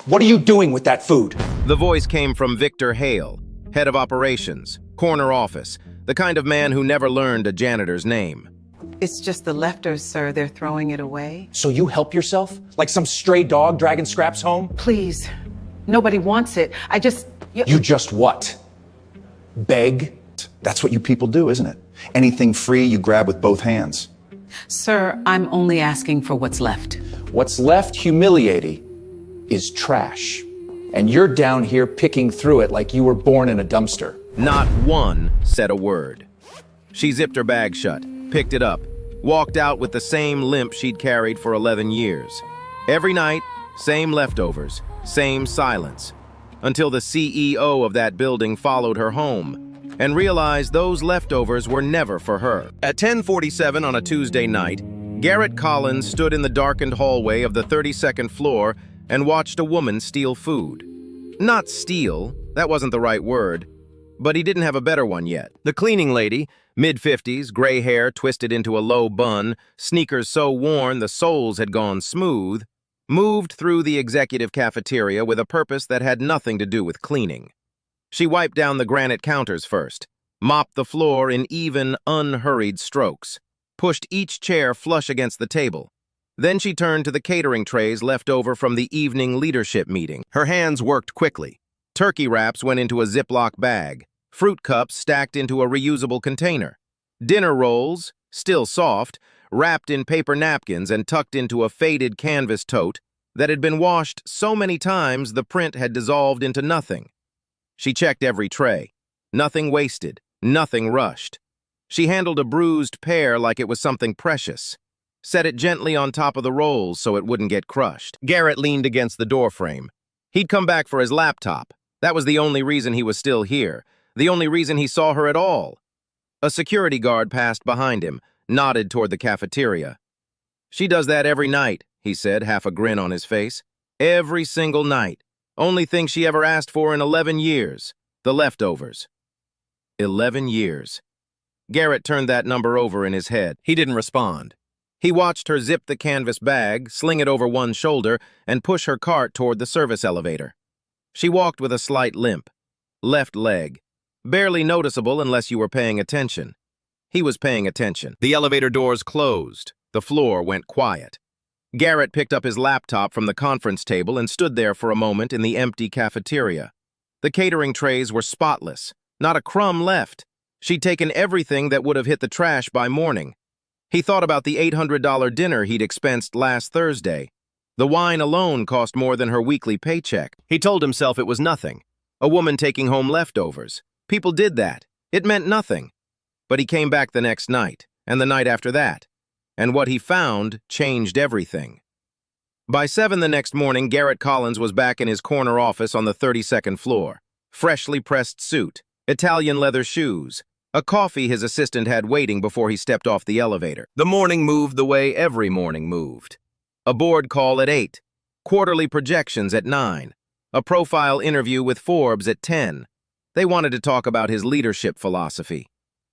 What are you doing with that food? The voice came from Victor Hale, head of operations, corner office, the kind of man who never learned a janitor's name. It's just the leftovers, sir. They're throwing it away. So you help yourself? Like some stray dog dragging scraps home? Please. Nobody wants it. You just what? Beg? That's what you people do, isn't it? Anything free, you grab with both hands. Sir, I'm only asking for what's left. What's left humiliating is trash. And you're down here picking through it like you were born in a dumpster. Not one said a word. She zipped her bag shut, picked it up, walked out with the same limp she'd carried for 11 years. Every night, same leftovers, same silence, until the CEO of that building followed her home and realized those leftovers were never for her. At 10:47 on a Tuesday night, Garrett Collins stood in the darkened hallway of the 32nd floor and watched a woman steal food. Not steal, that wasn't the right word, but he didn't have a better one yet. The cleaning lady, mid-50s, gray hair twisted into a low bun, sneakers so worn the soles had gone smooth, moved through the executive cafeteria with a purpose that had nothing to do with cleaning. She wiped down the granite counters first, mopped the floor in even, unhurried strokes, pushed each chair flush against the table. Then she turned to the catering trays left over from the evening leadership meeting. Her hands worked quickly. Turkey wraps went into a Ziploc bag, fruit cups stacked into a reusable container, dinner rolls, still soft, wrapped in paper napkins and tucked into a faded canvas tote that had been washed so many times the print had dissolved into nothing. She checked every tray. Nothing wasted, nothing rushed. She handled a bruised pear like it was something precious. Set it gently on top of the rolls so it wouldn't get crushed. Garrett leaned against the doorframe. He'd come back for his laptop. That was the only reason he was still here, the only reason he saw her at all. A security guard passed behind him, nodded toward the cafeteria. "She does that every night," he said, half a grin on his face. "Every single night. Only thing she ever asked for in 11 years. The leftovers." 11 years. Garrett turned that number over in his head. He didn't respond. He watched her zip the canvas bag, sling it over one shoulder, and push her cart toward the service elevator. She walked with a slight limp. Left leg. Barely noticeable unless you were paying attention. He was paying attention. The elevator doors closed. The floor went quiet. Garrett picked up his laptop from the conference table and stood there for a moment in the empty cafeteria. The catering trays were spotless. Not a crumb left. She'd taken everything that would have hit the trash by morning. He thought about the $800 dinner he'd expensed last Thursday. The wine alone cost more than her weekly paycheck. He told himself it was nothing. A woman taking home leftovers. People did that. It meant nothing. But he came back the next night, and the night after that. And what he found changed everything. By 7 the next morning, Garrett Collins was back in his corner office on the 32nd floor. Freshly pressed suit, Italian leather shoes, a coffee his assistant had waiting before he stepped off the elevator. The morning moved the way every morning moved. A board call at 8, quarterly projections at 9, a profile interview with Forbes at 10. They wanted to talk about his leadership philosophy.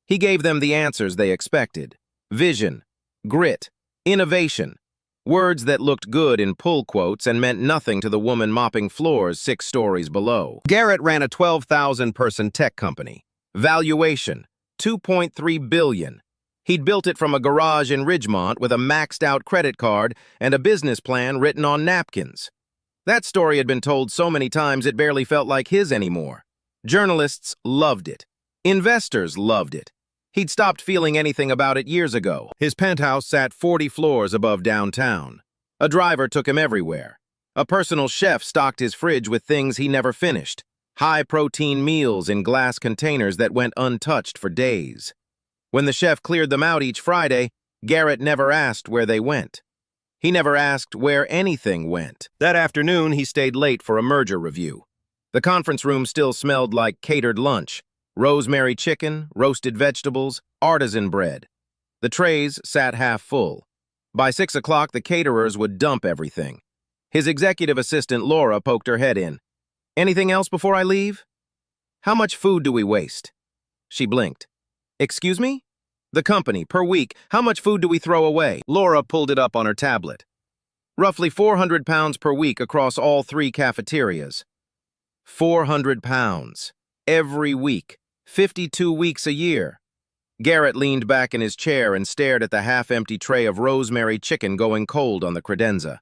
He gave them the answers they expected. Vision, grit, innovation. Words that looked good in pull quotes and meant nothing to the woman mopping floors 6 stories below. Garrett ran a 12,000-person tech company. Valuation, $2.3 billion. He'd built it from a garage in Ridgemont with a maxed-out credit card and a business plan written on napkins. That story had been told so many times it barely felt like his anymore. Journalists loved it. Investors loved it. He'd stopped feeling anything about it years ago. His penthouse sat 40 floors above downtown. A driver took him everywhere. A personal chef stocked his fridge with things he never finished. High-protein meals in glass containers that went untouched for days. When the chef cleared them out each Friday, Garrett never asked where they went. He never asked where anything went. That afternoon, he stayed late for a merger review. The conference room still smelled like catered lunch. Rosemary chicken, roasted vegetables, artisan bread. The trays sat half full. By 6 o'clock, the caterers would dump everything. His executive assistant, Laura, poked her head in. "Anything else before I leave?" "How much food do we waste?" She blinked. "Excuse me?" "The company, per week, how much food do we throw away?" Laura pulled it up on her tablet. Roughly 400 pounds per week across all 3 cafeterias. 400 pounds. Every week. 52 weeks a year. Garrett leaned back in his chair and stared at the half-empty tray of rosemary chicken going cold on the credenza.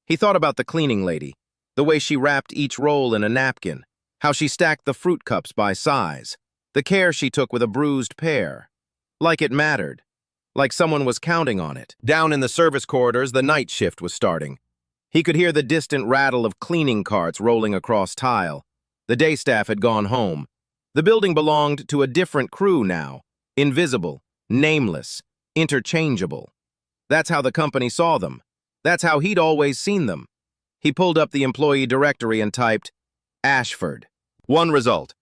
He thought about the cleaning lady, the way she wrapped each roll in a napkin, how she stacked the fruit cups by size, the care she took with a bruised pear. Like it mattered. Like someone was counting on it. Down in the service corridors, the night shift was starting. He could hear the distant rattle of cleaning carts rolling across tile. The day staff had gone home. The building belonged to a different crew now. Invisible, nameless, interchangeable. That's how the company saw them. That's how he'd always seen them. He pulled up the employee directory and typed, Ashford. One result.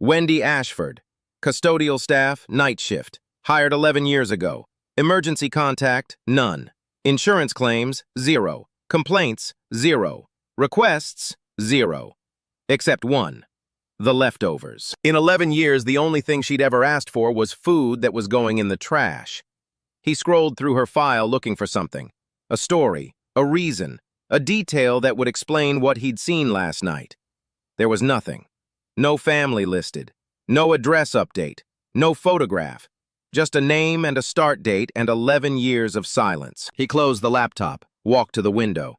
Wendy Ashford. Custodial staff, night shift. Hired 11 years ago. Emergency contact, none. Insurance claims, 0. Complaints, 0. Requests, 0. Except one. The leftovers. In 11 years, the only thing she'd ever asked for was food that was going in the trash. He scrolled through her file looking for something. A story, a reason, a detail that would explain what he'd seen last night. There was nothing. No family listed. No address update. No photograph. Just a name and a start date and 11 years of silence. He closed the laptop, walked to the window.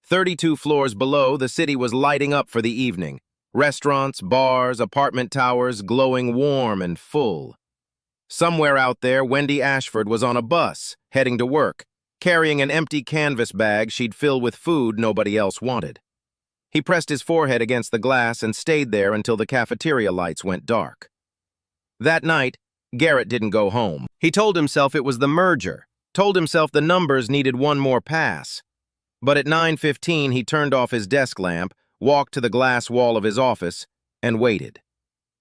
32 floors below, the city was lighting up for the evening. Restaurants, bars, apartment towers glowing warm and full. Somewhere out there, Wendy Ashford was on a bus, heading to work, carrying an empty canvas bag she'd fill with food nobody else wanted. He pressed his forehead against the glass and stayed there until the cafeteria lights went dark. That night, Garrett didn't go home. He told himself it was the merger, told himself the numbers needed one more pass. But at 9:15, he turned off his desk lamp, walked to the glass wall of his office, and waited.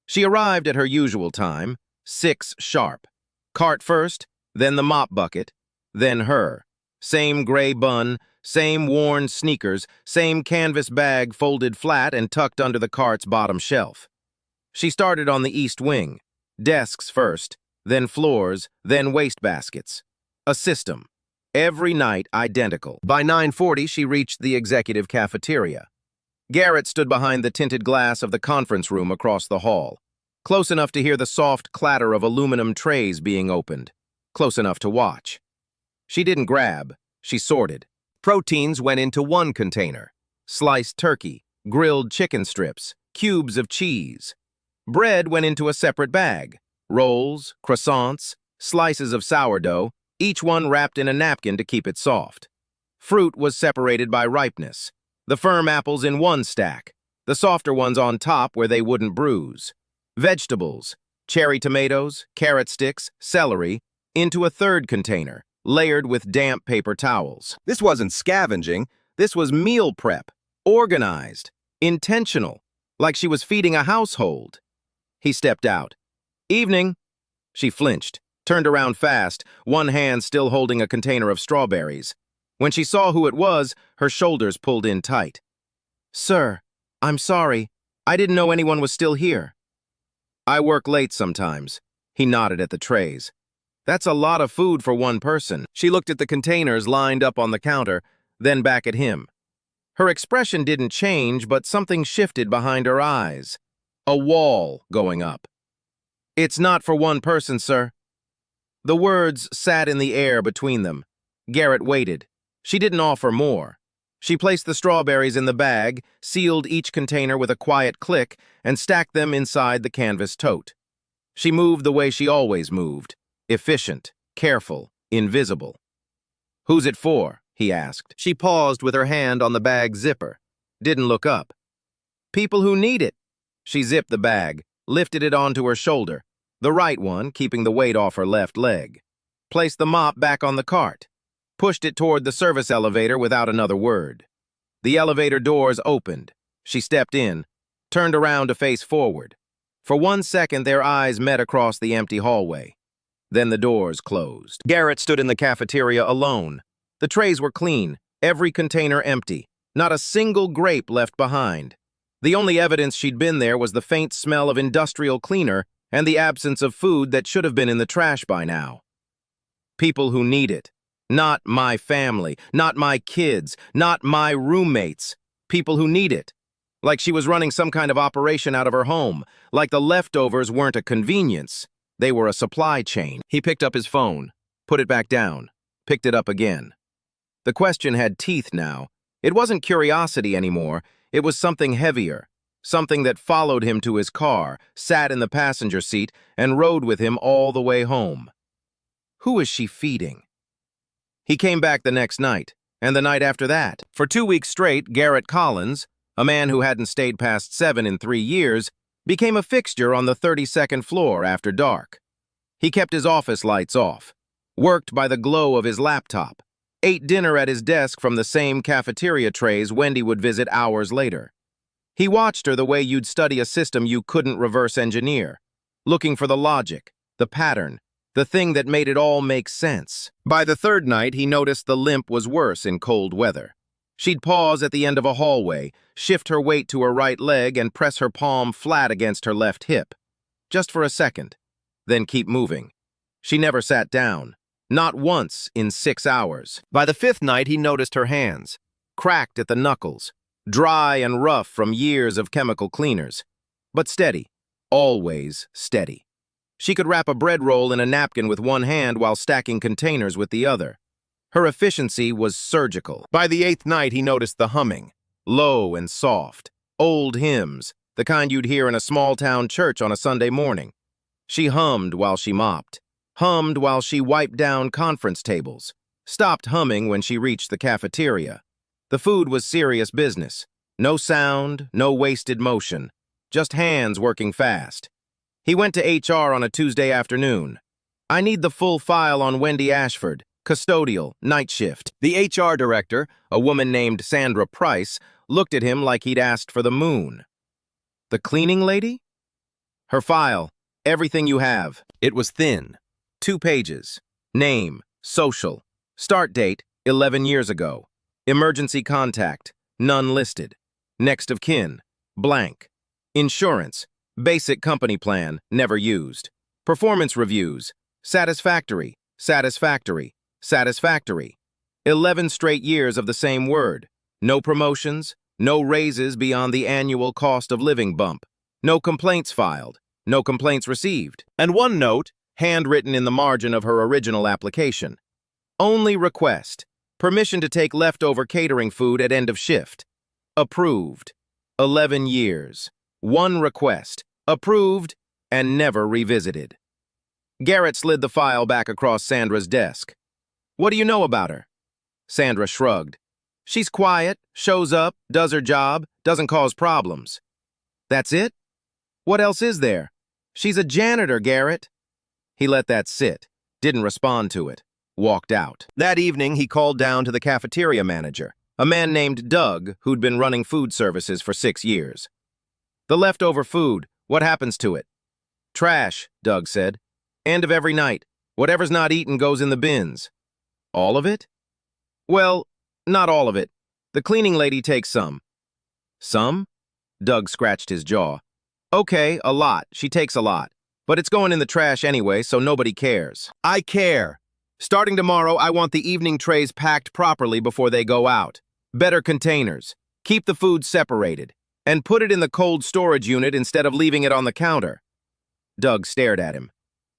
She arrived at her usual time, 6 sharp. Cart first, then the mop bucket, then her. Same gray bun, same worn sneakers, same canvas bag folded flat and tucked under the cart's bottom shelf. She started on the east wing. Desks first, then floors, then wastebaskets. A system. Every night identical. By 9:40, she reached the executive cafeteria. Garrett stood behind the tinted glass of the conference room across the hall, close enough to hear the soft clatter of aluminum trays being opened, close enough to watch. She didn't grab, she sorted. Proteins went into one container. Sliced turkey, grilled chicken strips, cubes of cheese. Bread went into a separate bag. Rolls, croissants, slices of sourdough, each one wrapped in a napkin to keep it soft. Fruit was separated by ripeness. The firm apples in one stack, the softer ones on top where they wouldn't bruise. Vegetables, cherry tomatoes, carrot sticks, celery, into a third container, layered with damp paper towels. This wasn't scavenging, this was meal prep, organized, intentional, like she was feeding a household. He stepped out. Evening. She flinched, turned around fast, one hand still holding a container of strawberries. When she saw who it was, her shoulders pulled in tight. Sir, I'm sorry. I didn't know anyone was still here. I work late sometimes. He nodded at the trays. That's a lot of food for one person. She looked at the containers lined up on the counter, then back at him. Her expression didn't change, but something shifted behind her eyes. A wall going up. It's not for one person, sir. The words sat in the air between them. Garrett waited. She didn't offer more. She placed the strawberries in the bag, sealed each container with a quiet click, and stacked them inside the canvas tote. She moved the way she always moved. Efficient, careful, invisible. Who's it for? He asked. She paused with her hand on the bag's zipper. Didn't look up. People who need it. She zipped the bag, lifted it onto her shoulder, the right one keeping the weight off her left leg. Placed the mop back on the cart. Pushed it toward the service elevator without another word. The elevator doors opened. She stepped in, turned around to face forward. For 1 second, their eyes met across the empty hallway. Then the doors closed. Garrett stood in the cafeteria alone. The trays were clean, every container empty, not a single grape left behind. The only evidence she'd been there was the faint smell of industrial cleaner and the absence of food that should have been in the trash by now. People who need it. Not my family, not my kids, not my roommates. People who need it. Like she was running some kind of operation out of her home. Like the leftovers weren't a convenience. They were a supply chain. He picked up his phone, put it back down, picked it up again. The question had teeth now. It wasn't curiosity anymore. It was something heavier. Something that followed him to his car, sat in the passenger seat, and rode with him all the way home. Who is she feeding? He came back the next night, and the night after that. For 2 weeks straight, Garrett Collins, a man who hadn't stayed past 7 in 3 years, became a fixture on the 32nd floor after dark. He kept his office lights off, worked by the glow of his laptop, ate dinner at his desk from the same cafeteria trays Wendy would visit hours later. He watched her the way you'd study a system you couldn't reverse engineer, looking for the logic, the pattern, the thing that made it all make sense. By the third night, he noticed the limp was worse in cold weather. She'd pause at the end of a hallway, shift her weight to her right leg, and press her palm flat against her left hip. Just for a second, then keep moving. She never sat down, not once in 6 hours. By the fifth night, he noticed her hands, cracked at the knuckles, dry and rough from years of chemical cleaners, but steady, always steady. She could wrap a bread roll in a napkin with one hand while stacking containers with the other. Her efficiency was surgical. By the 8th night, he noticed the humming, low and soft, old hymns, the kind you'd hear in a small-town church on a Sunday morning. She hummed while she mopped, hummed while she wiped down conference tables, stopped humming when she reached the cafeteria. The food was serious business. No sound, no wasted motion, just hands working fast. He went to HR on a Tuesday afternoon. I need the full file on Wendy Ashford, custodial, night shift. The HR director, a woman named Sandra Price, looked at him like he'd asked for the moon. The cleaning lady? Her file, everything you have. It was thin. 2 pages. Name, social. Start date, 11 years ago. Emergency contact, none listed. Next of kin, blank. Insurance, basic company plan, never used. Performance reviews, satisfactory, satisfactory, satisfactory. 11 straight years of the same word. No promotions, no raises beyond the annual cost of living bump. No complaints filed, no complaints received. And one note, handwritten in the margin of her original application. Only request. Permission to take leftover catering food at end of shift. Approved. 11 years. One request. Approved and never revisited. Garrett slid the file back across Sandra's desk. What do you know about her? Sandra shrugged. She's quiet, shows up, does her job, doesn't cause problems. That's it? What else is there? She's a janitor, Garrett. He let that sit, didn't respond to it. Walked out. That evening, he called down to the cafeteria manager, a man named Doug who'd been running food services for 6 years. The leftover food, what happens to it? Trash, Doug said. End of every night. Whatever's not eaten goes in the bins. All of it? Well, not all of it. The cleaning lady takes some. Some? Doug scratched his jaw. Okay, a lot. She takes a lot. But it's going in the trash anyway, so nobody cares. I care. Starting tomorrow, I want the evening trays packed properly before they go out. Better containers. Keep the food separated. And put it in the cold storage unit instead of leaving it on the counter. Doug stared at him.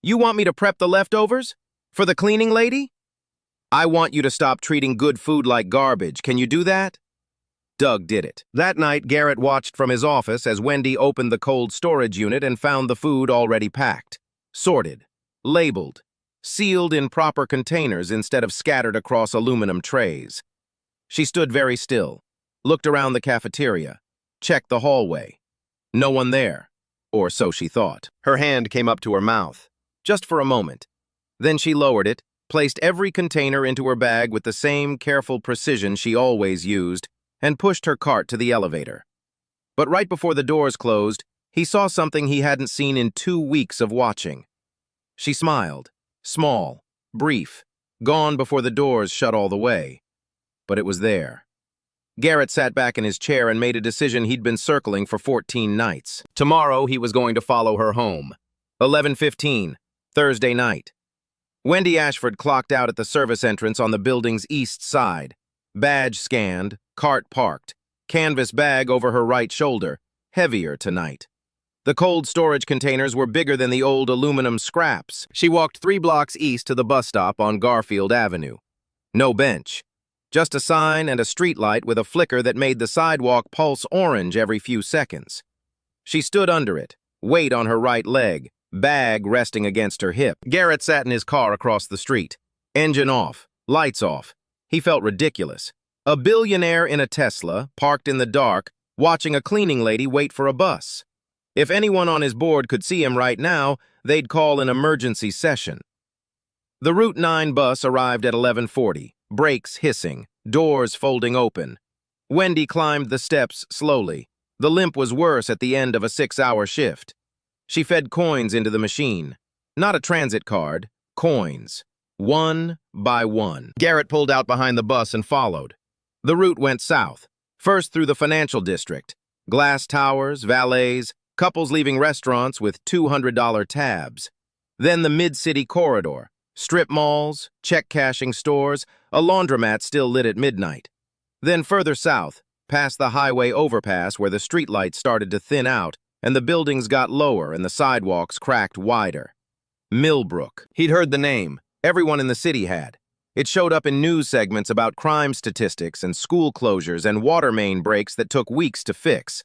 You want me to prep the leftovers? For the cleaning lady? I want you to stop treating good food like garbage. Can you do that? Doug did it. That night, Garrett watched from his office as Wendy opened the cold storage unit and found the food already packed, sorted, labeled, sealed in proper containers instead of scattered across aluminum trays. She stood very still, looked around the cafeteria, checked the hallway. No one there, or so she thought. Her hand came up to her mouth, just for a moment. Then she lowered it, placed every container into her bag with the same careful precision she always used, and pushed her cart to the elevator. But right before the doors closed, he saw something he hadn't seen in 2 weeks of watching. She smiled. Small, brief, gone before the doors shut all the way. But it was there. Garrett sat back in his chair and made a decision he'd been circling for 14 nights. Tomorrow he was going to follow her home. 11:15, Thursday night. Wendy Ashford clocked out at the service entrance on the building's east side. Badge scanned, cart parked, canvas bag over her right shoulder, heavier tonight. The cold storage containers were bigger than the old aluminum scraps. She walked 3 blocks east to the bus stop on Garfield Avenue. No bench. Just a sign and a streetlight with a flicker that made the sidewalk pulse orange every few seconds. She stood under it, weight on her right leg, bag resting against her hip. Garrett sat in his car across the street. Engine off, lights off. He felt ridiculous. A billionaire in a Tesla, parked in the dark, watching a cleaning lady wait for a bus. If anyone on his board could see him right now, they'd call an emergency session. The Route 9 bus arrived at 11:40, brakes hissing, doors folding open. Wendy climbed the steps slowly. The limp was worse at the end of a 6-hour shift. She fed coins into the machine. Not a transit card, coins. One by one. Garrett pulled out behind the bus and followed. The route went south, first through the financial district. Glass towers, valets, couples leaving restaurants with $200 tabs. Then the mid-city corridor, strip malls, check-cashing stores, a laundromat still lit at midnight. Then further south, past the highway overpass where the streetlights started to thin out and the buildings got lower and the sidewalks cracked wider. Millbrook. He'd heard the name. Everyone in the city had. It showed up in news segments about crime statistics and school closures and water main breaks that took weeks to fix.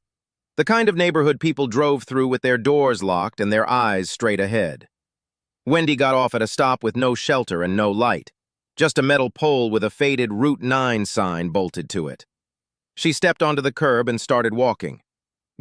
The kind of neighborhood people drove through with their doors locked and their eyes straight ahead. Wendy got off at a stop with no shelter and no light. Just a metal pole with a faded Route 9 sign bolted to it. She stepped onto the curb and started walking.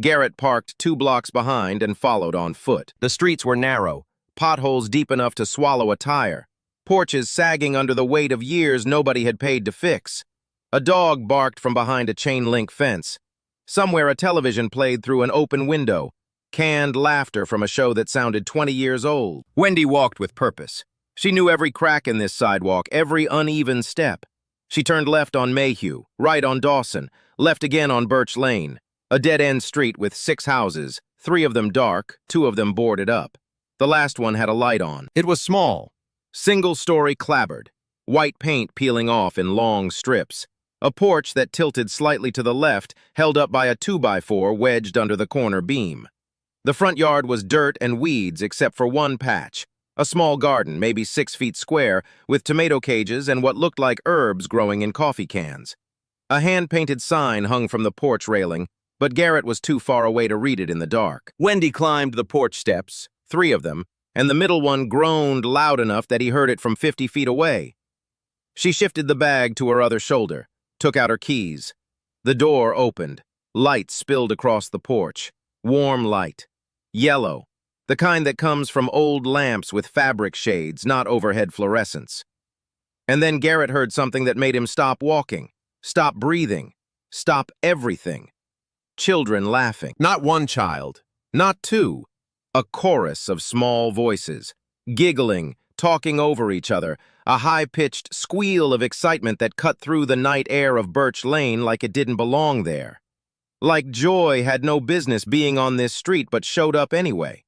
Garrett parked 2 blocks behind and followed on foot. The streets were narrow, potholes deep enough to swallow a tire, porches sagging under the weight of years nobody had paid to fix. A dog barked from behind a chain-link fence. Somewhere a television played through an open window, canned laughter from a show that sounded 20 years old. Wendy walked with purpose. She knew every crack in this sidewalk, every uneven step. She turned left on Mayhew, right on Dawson, left again on Birch Lane, a dead-end street with 6 houses, 3 of them dark, 2 of them boarded up. The last one had a light on. It was small. Single-story clapboard, white paint peeling off in long strips. A porch that tilted slightly to the left, held up by a 2x4 wedged under the corner beam. The front yard was dirt and weeds except for one patch, a small garden, maybe 6 feet square, with tomato cages and what looked like herbs growing in coffee cans. A hand-painted sign hung from the porch railing, but Garrett was too far away to read it in the dark. Wendy climbed the porch steps, 3 of them, and the middle one groaned loud enough that he heard it from 50 feet away. She shifted the bag to her other shoulder, took out her keys. The door opened. Light spilled across the porch. Warm light. Yellow. The kind that comes from old lamps with fabric shades, not overhead fluorescents. And then Garrett heard something that made him stop walking, stop breathing, stop everything. Children laughing. Not one child. Not 2. A chorus of small voices, giggling, talking over each other, a high-pitched squeal of excitement that cut through the night air of Birch Lane like it didn't belong there. Like joy had no business being on this street but showed up anyway.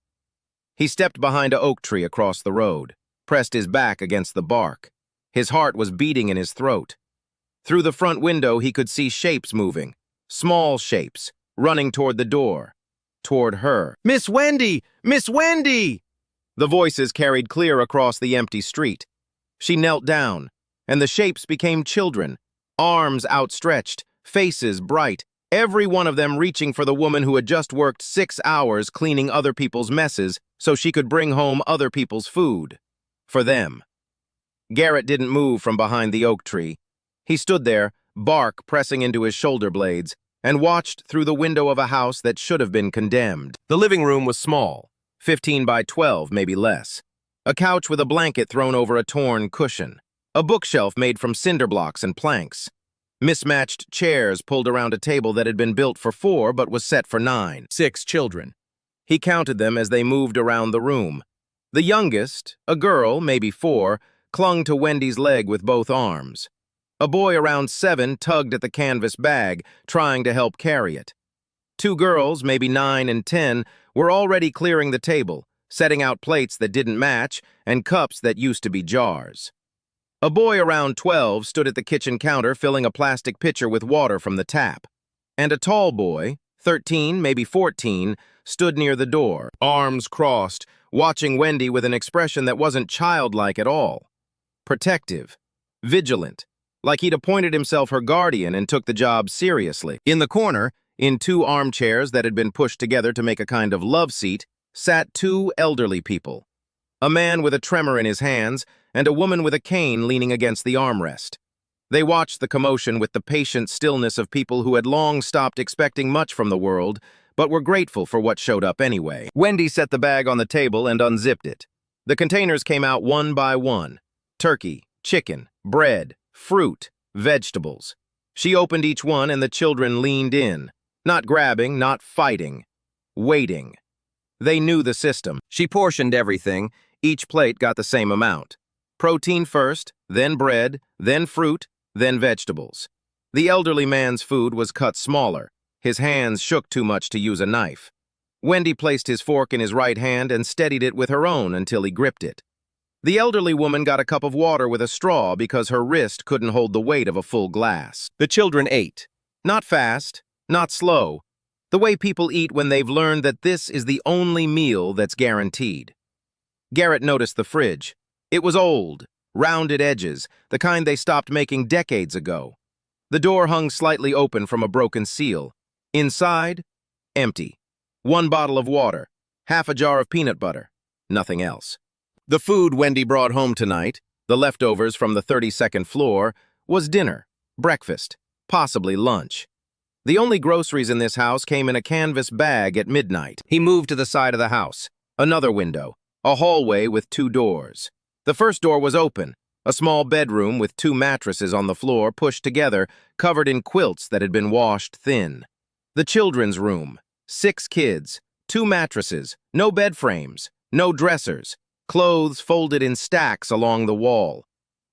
He stepped behind an oak tree across the road, pressed his back against the bark. His heart was beating in his throat. Through the front window he could see shapes moving, small shapes, running toward the door, toward her. "Miss Wendy! Miss Wendy!" The voices carried clear across the empty street. She knelt down, and the shapes became children, arms outstretched, faces bright, every one of them reaching for the woman who had just worked 6 hours cleaning other people's messes so she could bring home other people's food. For them. Garrett didn't move from behind the oak tree. He stood there, bark pressing into his shoulder blades, and watched through the window of a house that should have been condemned. The living room was small, 15 by 12, maybe less. A couch with a blanket thrown over a torn cushion. A bookshelf made from cinder blocks and planks. Mismatched chairs pulled around a table that had been built for 4 but was set for 9. 6 children. He counted them as they moved around the room. The youngest, a girl, maybe 4, clung to Wendy's leg with both arms. A boy around 7 tugged at the canvas bag, trying to help carry it. 2 girls, maybe 9 and 10, were already clearing the table, setting out plates that didn't match, and cups that used to be jars. A boy around 12 stood at the kitchen counter filling a plastic pitcher with water from the tap. And a tall boy, 13, maybe 14, stood near the door, arms crossed, watching Wendy with an expression that wasn't childlike at all. Protective, vigilant, like he'd appointed himself her guardian and took the job seriously. In the corner, in two armchairs that had been pushed together to make a kind of love seat, sat two elderly people. A man with a tremor in his hands and a woman with a cane leaning against the armrest. They watched the commotion with the patient stillness of people who had long stopped expecting much from the world, but were grateful for what showed up anyway. Wendy set the bag on the table and unzipped it. The containers came out one by one. Turkey, chicken, bread, fruit, vegetables. She opened each one and the children leaned in, not grabbing, not fighting, waiting. They knew the system. She portioned everything. Each plate got the same amount. Protein first, then bread, then fruit, then vegetables. The elderly man's food was cut smaller. His hands shook too much to use a knife. Wendy placed his fork in his right hand and steadied it with her own until he gripped it. The elderly woman got a cup of water with a straw because her wrist couldn't hold the weight of a full glass. The children ate. Not fast, not slow. The way people eat when they've learned that this is the only meal that's guaranteed. Garrett noticed the fridge. It was old, rounded edges, the kind they stopped making decades ago. The door hung slightly open from a broken seal. Inside, empty. One bottle of water, half a jar of peanut butter, nothing else. The food Wendy brought home tonight, the leftovers from the 32nd floor, was dinner, breakfast, possibly lunch. The only groceries in this house came in a canvas bag at midnight. He moved to the side of the house. Another window, a hallway with two doors. The first door was open, a small bedroom with two mattresses on the floor pushed together, covered in quilts that had been washed thin. The children's room, 6 kids, 2 mattresses, no bed frames, no dressers, clothes folded in stacks along the wall.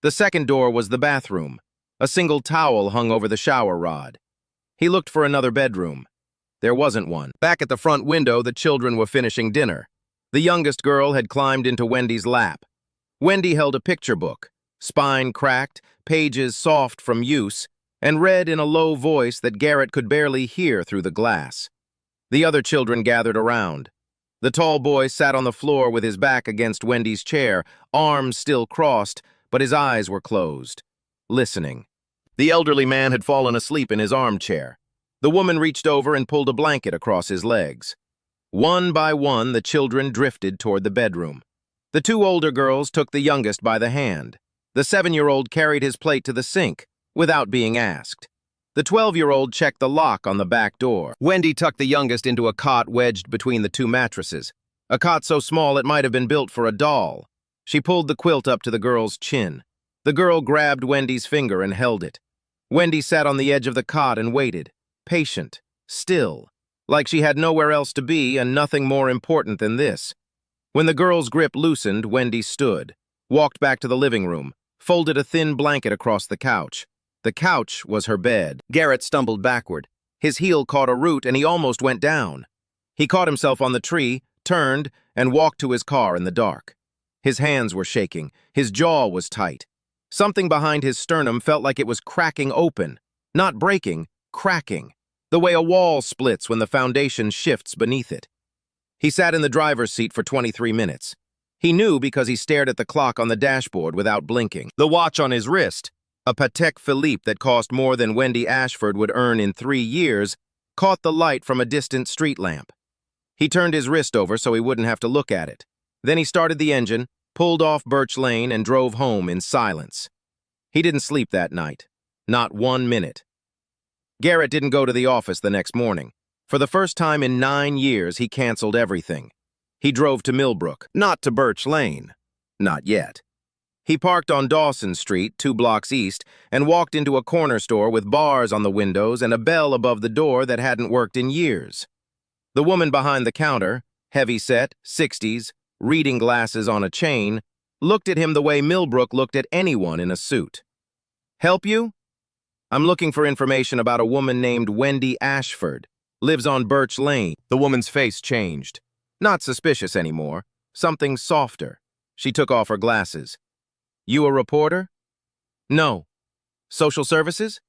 The second door was the bathroom. A single towel hung over the shower rod. He looked for another bedroom. There wasn't one. Back at the front window, the children were finishing dinner. The youngest girl had climbed into Wendy's lap. Wendy held a picture book, spine cracked, pages soft from use, and read in a low voice that Garrett could barely hear through the glass. The other children gathered around. The tall boy sat on the floor with his back against Wendy's chair, arms still crossed, but his eyes were closed, listening. The elderly man had fallen asleep in his armchair. The woman reached over and pulled a blanket across his legs. One by one, the children drifted toward the bedroom. The 2 older girls took the youngest by the hand. The 7-year-old carried his plate to the sink, without being asked. The 12-year-old checked the lock on the back door. Wendy tucked the youngest into a cot wedged between the 2 mattresses, a cot so small it might have been built for a doll. She pulled the quilt up to the girl's chin. The girl grabbed Wendy's finger and held it. Wendy sat on the edge of the cot and waited, patient, still, like she had nowhere else to be and nothing more important than this. When the girl's grip loosened, Wendy stood, walked back to the living room, folded a thin blanket across the couch. The couch was her bed. Garrett stumbled backward. His heel caught a root and he almost went down. He caught himself on the tree, turned, and walked to his car in the dark. His hands were shaking. His jaw was tight. Something behind his sternum felt like it was cracking open. Not breaking, cracking. The way a wall splits when the foundation shifts beneath it. He sat in the driver's seat for 23 minutes. He knew because he stared at the clock on the dashboard without blinking. The watch on his wrist, a Patek Philippe that cost more than Wendy Ashford would earn in 3 years, caught the light from a distant street lamp. He turned his wrist over so he wouldn't have to look at it. Then he started the engine, pulled off Birch Lane, and drove home in silence. He didn't sleep that night. Not 1 minute. Garrett didn't go to the office the next morning. For the first time in 9 years, he canceled everything. He drove to Millbrook, not to Birch Lane. Not yet. He parked on Dawson Street, 2 blocks east, and walked into a corner store with bars on the windows and a bell above the door that hadn't worked in years. The woman behind the counter, heavy-set, 60s, reading glasses on a chain, looked at him the way Millbrook looked at anyone in a suit. "Help you? I'm looking for information about a woman named Wendy Ashford. Lives on Birch Lane." The woman's face changed. Not suspicious anymore. Something softer. She took off her glasses. You a reporter? No. Social services?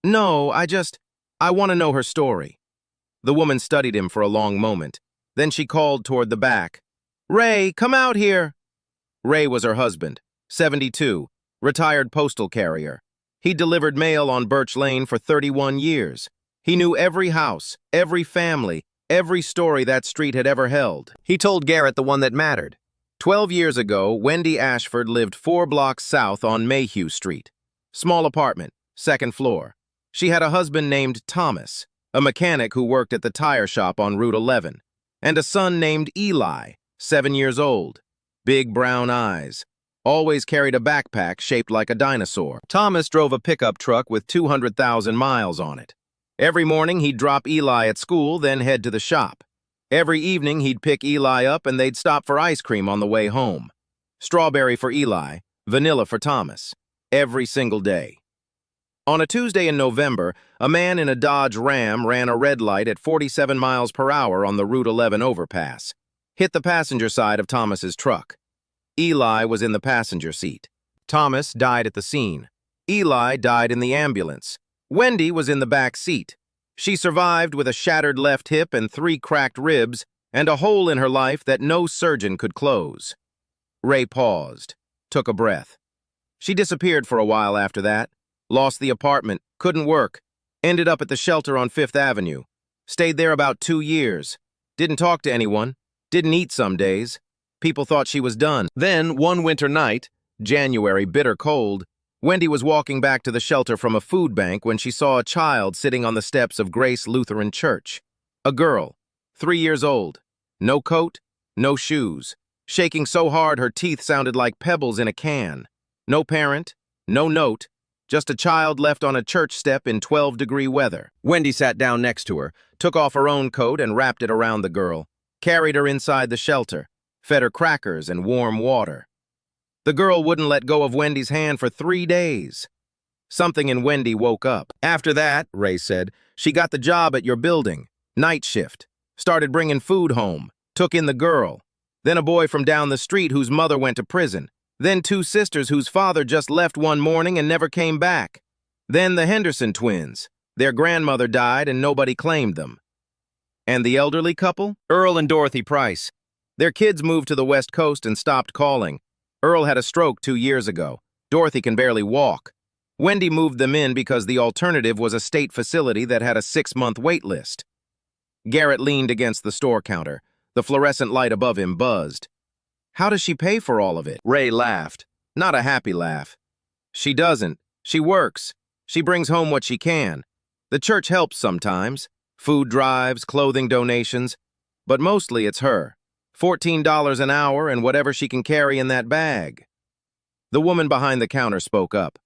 No, I want to know her story. The woman studied him for a long moment. Then she called toward the back. Ray, come out here. Ray was her husband, 72, retired postal carrier. He delivered mail on Birch Lane for 31 years. He knew every house, every family, every story that street had ever held. He told Garrett the one that mattered. 12 years ago, Wendy Ashford lived 4 blocks south on Mayhew Street. Small apartment, 2nd floor. She had a husband named Thomas, a mechanic who worked at the tire shop on Route 11, and a son named Eli, 7 years old. Big brown eyes. Always carried a backpack shaped like a dinosaur. Thomas drove a pickup truck with 200,000 miles on it. Every morning he'd drop Eli at school, then head to the shop. Every evening he'd pick Eli up and they'd stop for ice cream on the way home. Strawberry for Eli, vanilla for Thomas. Every single day. On a Tuesday in November, a man in a Dodge Ram ran a red light at 47 miles per hour on the Route 11 overpass. Hit the passenger side of Thomas's truck. Eli was in the passenger seat. Thomas died at the scene. Eli died in the ambulance. Wendy was in the back seat. She survived with a shattered left hip and 3 cracked ribs and a hole in her life that no surgeon could close. Ray paused, took a breath. She disappeared for a while after that, lost the apartment, couldn't work, ended up at the shelter on 5th Avenue, stayed there about 2 years, didn't talk to anyone, didn't eat some days. People thought she was done. Then, one winter night, January, bitter cold, Wendy was walking back to the shelter from a food bank when she saw a child sitting on the steps of Grace Lutheran Church. A girl, 3 years old, no coat, no shoes, shaking so hard her teeth sounded like pebbles in a can. No parent, no note, just a child left on a church step in 12-degree weather. Wendy sat down next to her, took off her own coat and wrapped it around the girl, carried her inside the shelter, fed her crackers and warm water. The girl wouldn't let go of Wendy's hand for 3 days. Something in Wendy woke up. After that, Ray said, she got the job at your building, night shift, started bringing food home, took in the girl, then a boy from down the street whose mother went to prison, then 2 sisters whose father just left one morning and never came back, then the Henderson twins. Their grandmother died and nobody claimed them. And the elderly couple? Earl and Dorothy Price. Their kids moved to the West Coast and stopped calling. Earl had a stroke 2 years ago. Dorothy can barely walk. Wendy moved them in because the alternative was a state facility that had a 6-month wait list. Garrett leaned against the store counter. The fluorescent light above him buzzed. How does she pay for all of it? Ray laughed. Not a happy laugh. She doesn't. She works. She brings home what she can. The church helps sometimes. Food drives, clothing donations. But mostly it's her. $14 an hour and whatever she can carry in that bag. The woman behind the counter spoke up.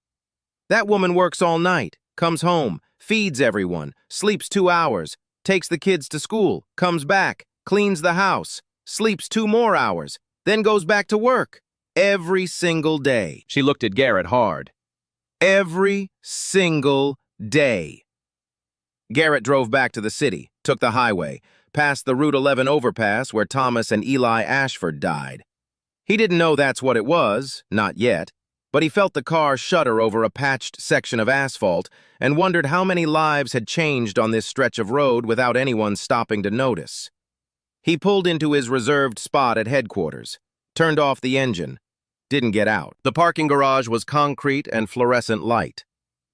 That woman works all night, comes home, feeds everyone, sleeps 2 hours, takes the kids to school, comes back, cleans the house, sleeps 2 more hours, then goes back to work. Every single day. She looked at Garrett hard. Every single day. Garrett drove back to the city, took the highway, past the Route 11 overpass where Thomas and Eli Ashford died. He didn't know that's what it was, not yet, but he felt the car shudder over a patched section of asphalt and wondered how many lives had changed on this stretch of road without anyone stopping to notice. He pulled into his reserved spot at headquarters, turned off the engine, didn't get out. The parking garage was concrete and fluorescent light.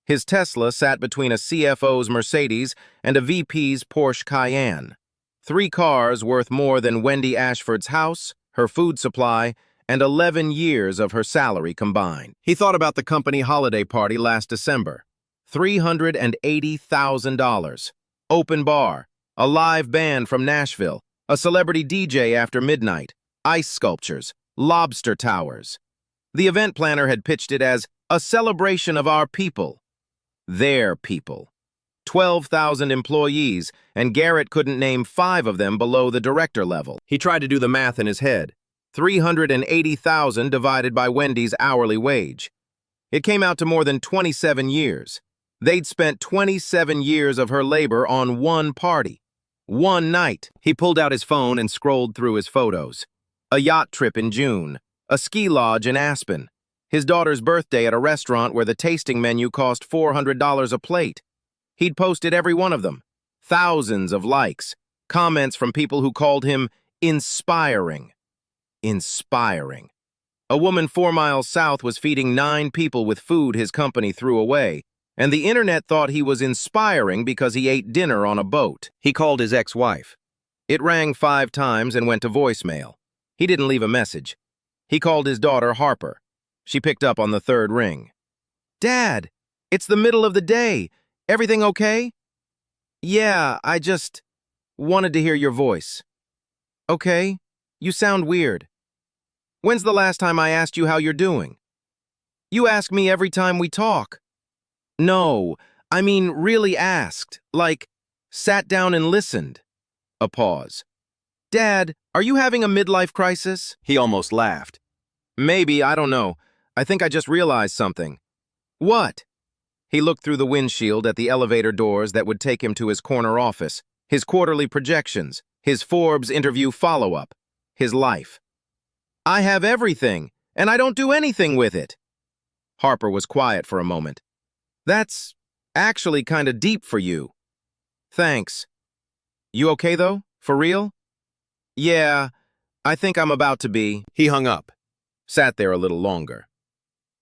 His Tesla sat between a CFO's Mercedes and a VP's Porsche Cayenne. 3 cars worth more than Wendy Ashford's house, her food supply, and 11 years of her salary combined. He thought about the company holiday party last December. $380,000. Open bar, a live band from Nashville, a celebrity DJ after midnight, ice sculptures, lobster towers. The event planner had pitched it as a celebration of our people. Their people. 12,000 employees, and Garrett couldn't name 5 of them below the director level. He tried to do the math in his head. 380,000 divided by Wendy's hourly wage. It came out to more than 27 years. They'd spent 27 years of her labor on one party. One night. He pulled out his phone and scrolled through his photos. A yacht trip in June. a ski lodge in Aspen, his daughter's birthday at a restaurant where the tasting menu cost $400 a plate. He'd posted every one of them. Thousands of likes, comments from people who called him inspiring. Inspiring. A woman 4 miles south was feeding 9 people with food his company threw away, and the internet thought he was inspiring because he ate dinner on a boat. He called his ex-wife. It rang 5 times and went to voicemail. He didn't leave a message. He called his daughter Harper. She picked up on the 3rd ring. "Dad, it's the middle of the day. Everything okay?" "Yeah, I just wanted to hear your voice." "Okay, you sound weird. When's the last time I asked you how you're doing?" "You ask me every time we talk." "No, I mean really asked, like sat down and listened." A pause. "Dad, are you having a midlife crisis?" He almost laughed. "Maybe, I don't know. I think I just realized something." "What?" He looked through the windshield at the elevator doors that would take him to his corner office, his quarterly projections, his Forbes interview follow-up, his life. "I have everything, and I don't do anything with it." Harper was quiet for a moment. "That's actually kind of deep for you." "Thanks. You okay, though? For real?" "Yeah, I think I'm about to be." He hung up, sat there a little longer.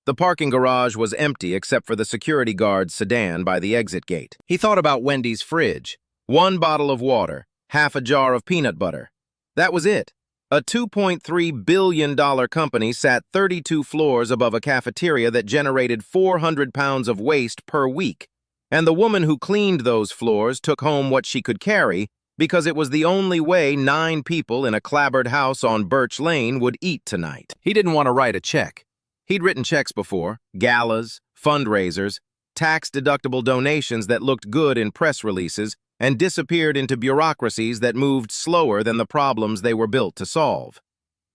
The parking garage was empty except for the security guard's sedan by the exit gate. He thought about Wendy's fridge. 1 bottle of water, half a jar of peanut butter. That was it. A $2.3 billion company sat 32 floors above a cafeteria that generated 400 pounds of waste per week. And the woman who cleaned those floors took home what she could carry because it was the only way 9 people in a clapboard house on Birch Lane would eat tonight. He didn't want to write a check. He'd written checks before, galas, fundraisers, tax-deductible donations that looked good in press releases and disappeared into bureaucracies that moved slower than the problems they were built to solve.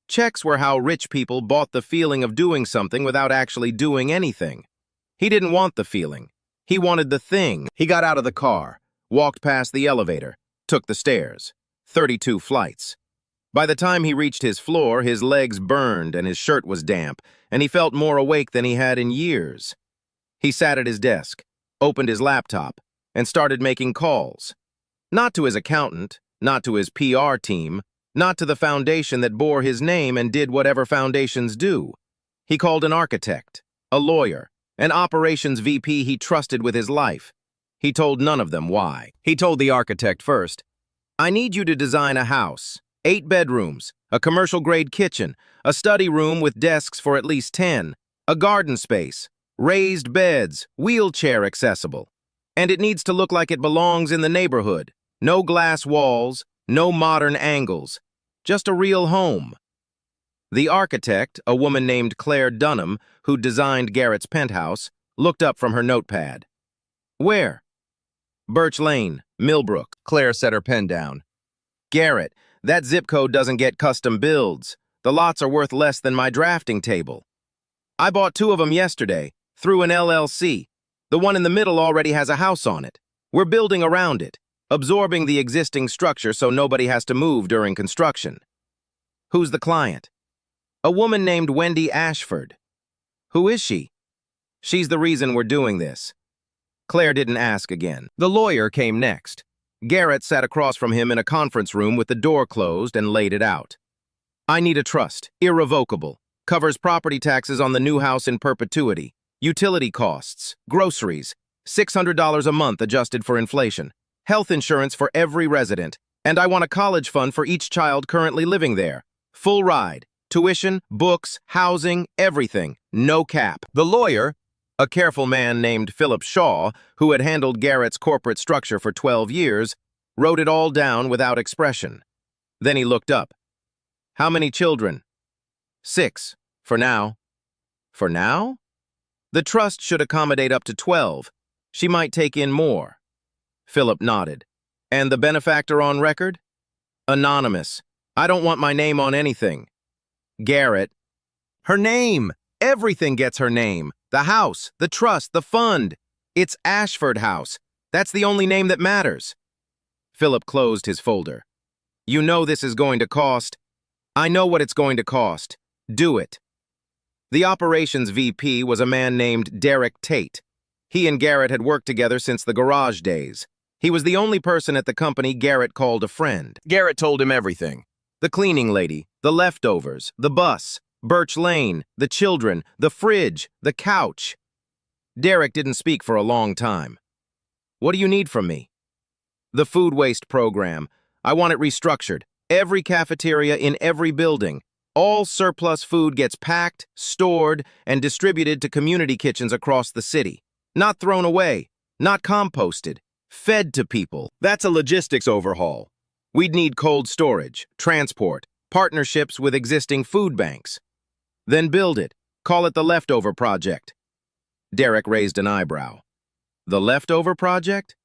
Checks were how rich people bought the feeling of doing something without actually doing anything. He didn't want the feeling. He wanted the thing. He got out of the car, walked past the elevator, took the stairs. 32 flights. By the time he reached his floor, his legs burned and his shirt was damp, and he felt more awake than he had in years. He sat at his desk, opened his laptop, and started making calls. Not to his accountant, not to his PR team, not to the foundation that bore his name and did whatever foundations do. He called an architect, a lawyer, an operations VP he trusted with his life. He told none of them why. He told the architect first, "I need you to design a house. 8 bedrooms, a commercial-grade kitchen, a study room with desks for at least 10, a garden space, raised beds, wheelchair accessible. And it needs to look like it belongs in the neighborhood. No glass walls, no modern angles. Just a real home." The architect, a woman named Claire Dunham, who designed Garrett's penthouse, looked up from her notepad. "Where?" "Birch Lane, Millbrook." Claire set her pen down. "Garrett, that zip code doesn't get custom builds. The lots are worth less than my drafting table. I bought 2 of them yesterday, through an LLC. The one in the middle already has a house on it. We're building around it, absorbing the existing structure so nobody has to move during construction." "Who's the client?" "A woman named Wendy Ashford." "Who is she?" "She's the reason we're doing this." Claire didn't ask again. The lawyer came next. Garrett sat across from him in a conference room with the door closed and laid it out. "I need a trust, irrevocable, covers property taxes on the new house in perpetuity, utility costs, groceries, $600 a month adjusted for inflation, health insurance for every resident, and I want a college fund for each child currently living there. Full ride, tuition, books, housing, everything, no cap." The lawyer, a careful man named Philip Shaw, who had handled Garrett's corporate structure for 12 years, wrote it all down without expression. Then he looked up. "How many children?" 6, for now." "For now?" "The trust should accommodate up to 12. She might take in more." Philip nodded. "And the benefactor on record?" "Anonymous. I don't want my name on anything." Garrett. "Her name! Everything gets her name. The house, the trust, the fund. It's Ashford House. That's the only name that matters." Philip closed his folder. "You know this is going to cost." "I know what it's going to cost. Do it. The operations VP was a man named Derek Tate. He and Garrett had worked together since the garage days. He was the only person at the company Garrett called a friend. Garrett told him everything. The cleaning lady, the leftovers, the bus, Birch Lane, the children, the fridge, the couch. Derek didn't speak for a long time. What do you need from me? The food waste program. I want it restructured. Every cafeteria in every building. All surplus food gets packed, stored, and distributed to community kitchens across the city. Not thrown away, not composted, fed to people. That's a logistics overhaul. We'd need cold storage, transport, partnerships with existing food banks. Then build it. Call it the Leftover Project. Derek raised an eyebrow. The Leftover Project?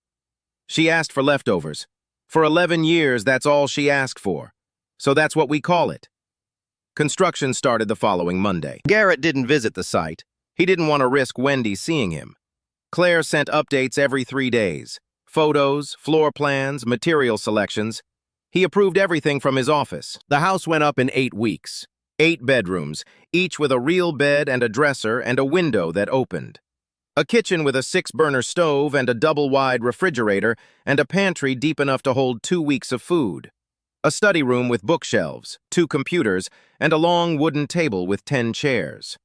She asked for leftovers. For 11 years, that's all she asked for. So that's what we call it. Construction started the following Monday. Garrett didn't visit the site. He didn't want to risk Wendy seeing him. Claire sent updates every 3 days. Photos, floor plans, material selections. He approved everything from his office. The house went up in 8 weeks. 8 bedrooms, each with a real bed and a dresser and a window that opened. A kitchen with a 6-burner stove and a double-wide refrigerator and a pantry deep enough to hold 2 weeks of food. A study room with bookshelves, 2 computers, and a long wooden table with 10 chairs.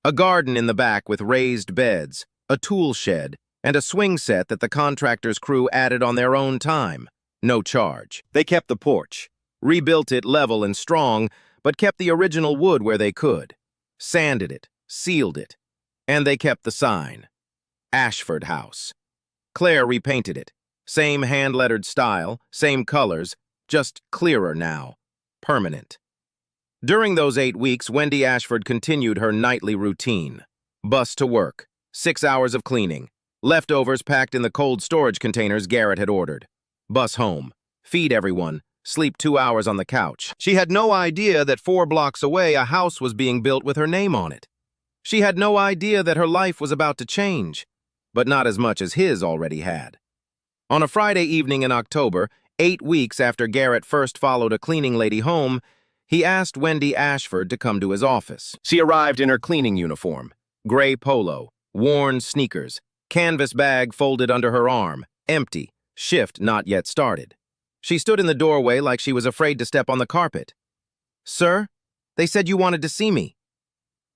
A garden in the back with raised beds, a tool shed, and a swing set that the contractor's crew added on their own time. No charge. They kept the porch. Rebuilt it level and strong, but kept the original wood where they could. Sanded it, sealed it. And they kept the sign. Ashford House. Claire repainted it. Same hand-lettered style, same colors, just clearer now. Permanent. During those 8 weeks, Wendy Ashford continued her nightly routine. Bus to work. 6 hours of cleaning. Leftovers packed in the cold storage containers Garrett had ordered. Bus home. Feed everyone. Sleep 2 hours on the couch. She had no idea that 4 blocks away a house was being built with her name on it. She had no idea that her life was about to change, but not as much as his already had. On a Friday evening in October, 8 weeks after Garrett first followed a cleaning lady home, he asked Wendy Ashford to come to his office. She arrived in her cleaning uniform. Gray polo, worn sneakers, canvas bag folded under her arm, empty, shift not yet started. She stood in the doorway like she was afraid to step on the carpet. "Sir, they said you wanted to see me."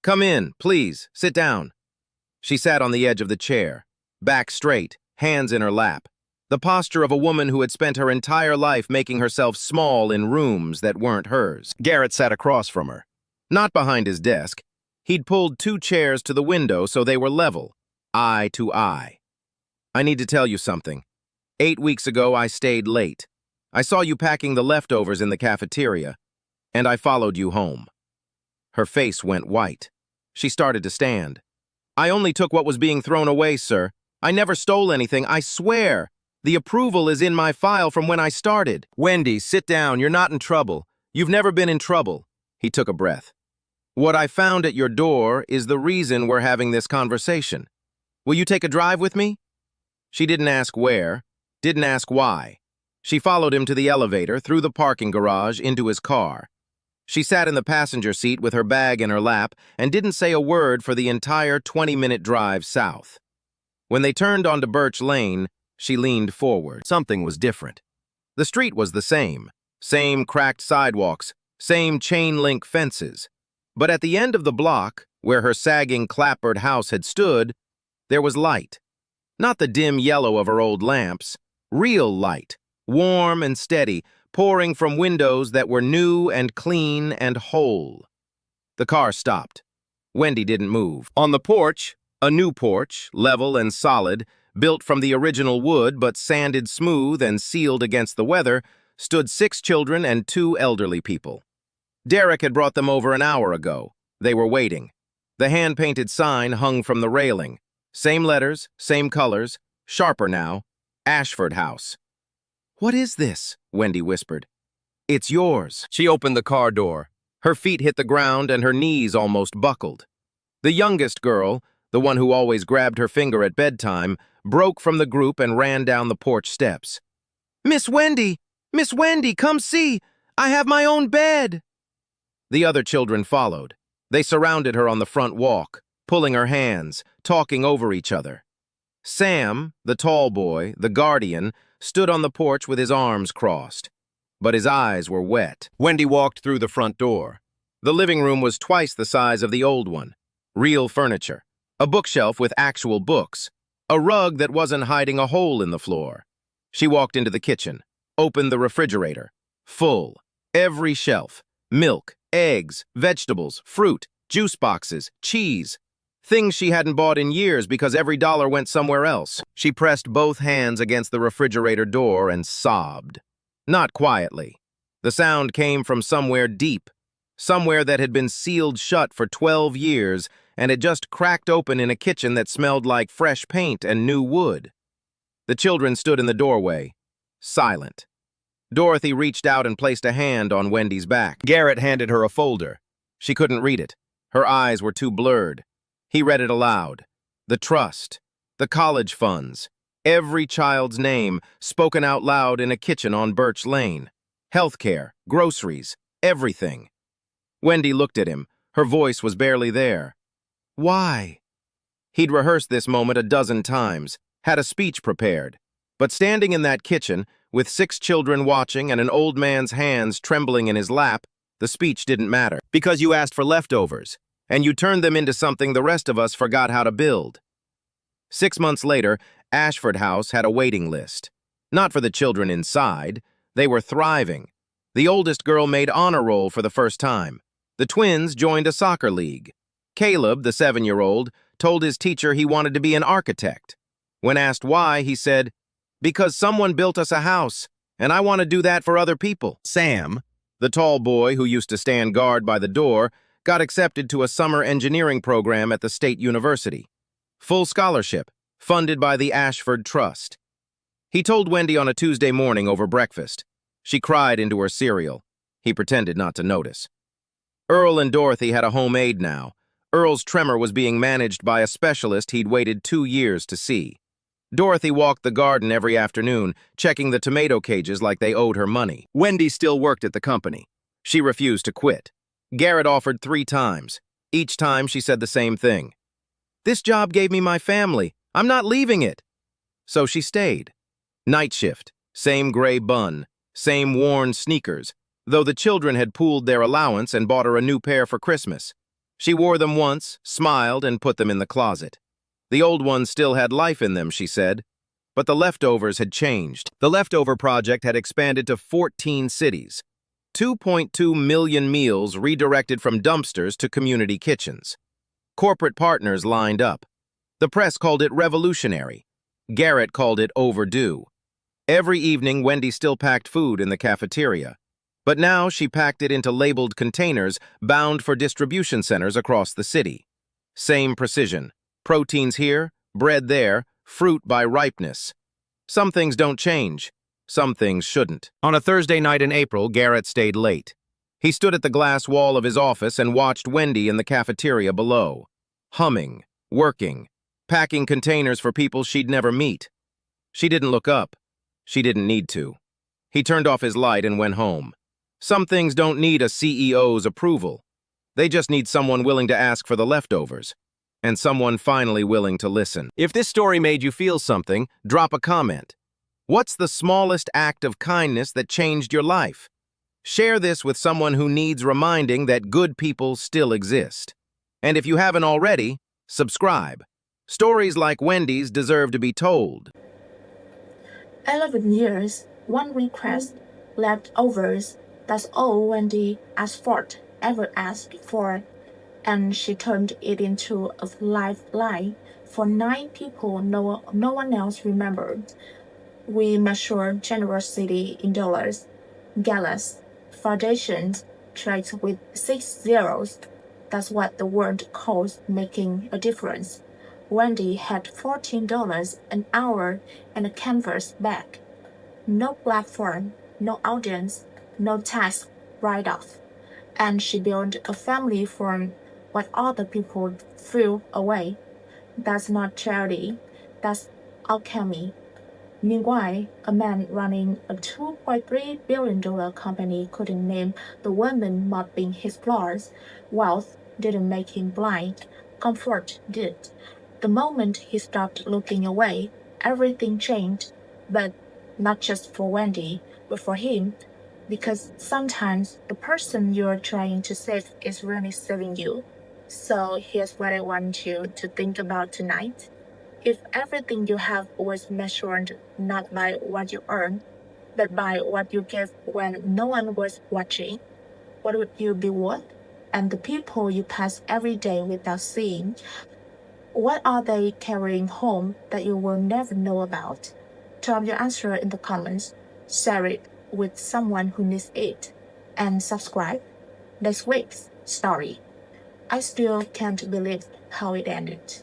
"Come in, please, sit down." She sat on the edge of the chair, back straight, hands in her lap, the posture of a woman who had spent her entire life making herself small in rooms that weren't hers. Garrett sat across from her. Not behind his desk. He'd pulled 2 chairs to the window so they were level, eye to eye. "I need to tell you something. 8 weeks ago, I stayed late. I saw you packing the leftovers in the cafeteria, and I followed you home." Her face went white. She started to stand. "I only took what was being thrown away, sir. I never stole anything, I swear. The approval is in my file from when I started." "Wendy, sit down. You're not in trouble. You've never been in trouble." He took a breath. "What I found at your door is the reason we're having this conversation. Will you take a drive with me?" She didn't ask where, didn't ask why. She followed him to the elevator, through the parking garage, into his car. She sat in the passenger seat with her bag in her lap and didn't say a word for the entire 20-minute drive south. When they turned onto Birch Lane, she leaned forward. Something was different. The street was the same cracked sidewalks, same chain-link fences. But at the end of the block, where her sagging clapboard house had stood, there was light. Not the dim yellow of her old lamps, real light, warm and steady, pouring from windows that were new and clean and whole. The car stopped. Wendy didn't move. On the porch, a new porch, level and solid, built from the original wood but sanded smooth and sealed against the weather, stood 6 children and 2 elderly people. Derek had brought them over an hour ago. They were waiting. The hand-painted sign hung from the railing. Same letters, same colors, sharper now. Ashford House. "What is this?" Wendy whispered. "It's yours." She opened the car door. Her feet hit the ground and her knees almost buckled. The youngest girl, the one who always grabbed her finger at bedtime, broke from the group and ran down the porch steps. Miss Wendy, come see! I have my own bed!" The other children followed. They surrounded her on the front walk, pulling her hands, talking over each other. Sam, the tall boy, the guardian, stood on the porch with his arms crossed, but his eyes were wet. Wendy walked through the front door. The living room was twice the size of the old one. Real furniture, a bookshelf with actual books, a rug that wasn't hiding a hole in the floor. She walked into the kitchen, opened the refrigerator. Full. Every shelf. Milk, eggs, vegetables, fruit, juice boxes, cheese. Things she hadn't bought in years because every dollar went somewhere else. She pressed both hands against the refrigerator door and sobbed. Not quietly. The sound came from somewhere deep, somewhere that had been sealed shut for 12 years and had just cracked open in a kitchen that smelled like fresh paint and new wood. The children stood in the doorway, silent. Dorothy reached out and placed a hand on Wendy's back. Garrett handed her a folder. She couldn't read it. Her eyes were too blurred. He read it aloud. The trust, the college funds, every child's name spoken out loud in a kitchen on Birch Lane. Healthcare, groceries, everything. Wendy looked at him. Her voice was barely there. Why? He'd rehearsed this moment a dozen times, had a speech prepared. But standing in that kitchen, with 6 children watching and an old man's hands trembling in his lap, the speech didn't matter. Because you asked for leftovers. And you turned them into something the rest of us forgot how to build. 6 months later, Ashford House had a waiting list. Not for the children inside. They were thriving. The oldest girl made honor roll for the first time. The twins joined a soccer league. Caleb, the 7-year-old, told his teacher he wanted to be an architect. When asked why, he said, "Because someone built us a house, and I want to do that for other people." Sam, the tall boy who used to stand guard by the door, got accepted to a summer engineering program at the state university. Full scholarship, funded by the Ashford Trust. He told Wendy on a Tuesday morning over breakfast. She cried into her cereal. He pretended not to notice. Earl and Dorothy had a home aide now. Earl's tremor was being managed by a specialist he'd waited 2 years to see. Dorothy walked the garden every afternoon, checking the tomato cages like they owed her money. Wendy still worked at the company. She refused to quit. Garrett offered 3 times. Each time she said the same thing. "This job gave me my family. I'm not leaving it." So she stayed. Night shift, same gray bun, same worn sneakers, though the children had pooled their allowance and bought her a new pair for Christmas. She wore them once, smiled, and put them in the closet. The old ones still had life in them, she said, but the leftovers had changed. The leftover project had expanded to 14 cities. 2.2 million meals redirected from dumpsters to community kitchens. Corporate partners lined up. The press called it revolutionary. Garrett called it overdue. Every evening, Wendy still packed food in the cafeteria. But now she packed it into labeled containers bound for distribution centers across the city. Same precision. Proteins here, bread there, fruit by ripeness. Some things don't change. Some things shouldn't. On a Thursday night in April, Garrett stayed late. He stood at the glass wall of his office and watched Wendy in the cafeteria below. Humming, working, packing containers for people she'd never meet. She didn't look up. She didn't need to. He turned off his light and went home. Some things don't need a CEO's approval. They just need someone willing to ask for the leftovers. And someone finally willing to listen. If this story made you feel something, Drop a comment. What's the smallest act of kindness that changed your life? Share this with someone who needs reminding that good people still exist. And if you haven't already, subscribe. Stories like Wendy's deserve to be told. 11 years, one request, leftovers. That's all Wendy Ashford ever asked for, and she turned it into a lifeline for 9 people no one else remembered. We measure generosity in dollars. Galas, foundations, trades with 6 zeros. That's what the world calls making a difference. Wendy had $14 an hour and a canvas bag. No platform, no audience, no tax write-off. And she built a family from what other people threw away. That's not charity, that's alchemy. Meanwhile, a man running a $2.3 billion company couldn't name the women mopping his floors. Wealth didn't make him blind. Comfort did. The moment he stopped looking away, everything changed. But not just for Wendy, but for him. Because sometimes the person you're trying to save is really saving you. So here's what I want you to think about tonight. If everything you have was measured not by what you earn, but by what you give when no one was watching, what would you be worth? And the people you pass every day without seeing, what are they carrying home that you will never know about? Drop your answer in the comments, share it with someone who needs it, and subscribe. Next week's story. I still can't believe how it ended.